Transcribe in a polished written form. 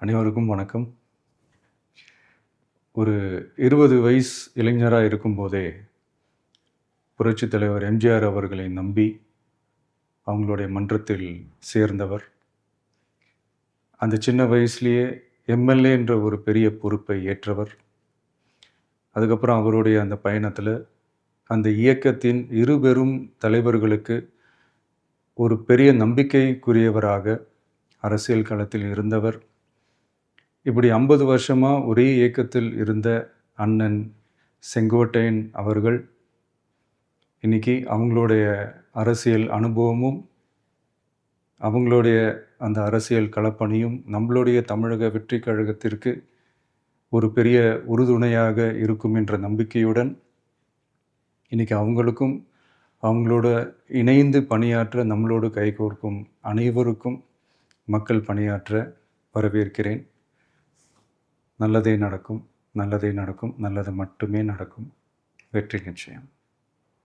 அனைவருக்கும் வணக்கம். ஒரு 20 வயசு இளைஞராக இருக்கும்போதே புரட்சித் தலைவர் எம்ஜிஆர் அவர்களை நம்பி அவங்களுடைய மன்றத்தில் சேர்ந்தவர். அந்த சின்ன வயசுலேயே எம்எல்ஏ என்ற ஒரு பெரிய பொறுப்பை ஏற்றவர். அதுக்கப்புறம் அவருடைய அந்த பயணத்தில் அந்த இயக்கத்தின் இருபெரும் தலைவர்களுக்கு ஒரு பெரிய நம்பிக்கைக்குரியவராக அரசியல் களத்தில் இருந்தவர். இப்படி 50 வருஷமாக ஒரே இயக்கத்தில் இருந்த அண்ணன் செங்கோட்டையன் அவர்கள் இன்றைக்கி அவங்களுடைய அரசியல் அனுபவமும் அவங்களுடைய அந்த அரசியல் களப்பணியும் நம்மளுடைய தமிழக வெற்றி கழகத்திற்கு ஒரு பெரிய உறுதுணையாக இருக்கும் என்ற நம்பிக்கையுடன் இன்றைக்கி அவங்களுக்கும் அவங்களோட இணைந்து பணியாற்ற நம்மளோடு கைகோர்க்கும் அனைவருக்கும் மக்கள் பணியாற்ற வரவேற்கிறேன். நல்லதே நடக்கும், நல்லதே நடக்கும், நல்லது மட்டுமே நடக்கும். வெற்றி நிச்சயம்.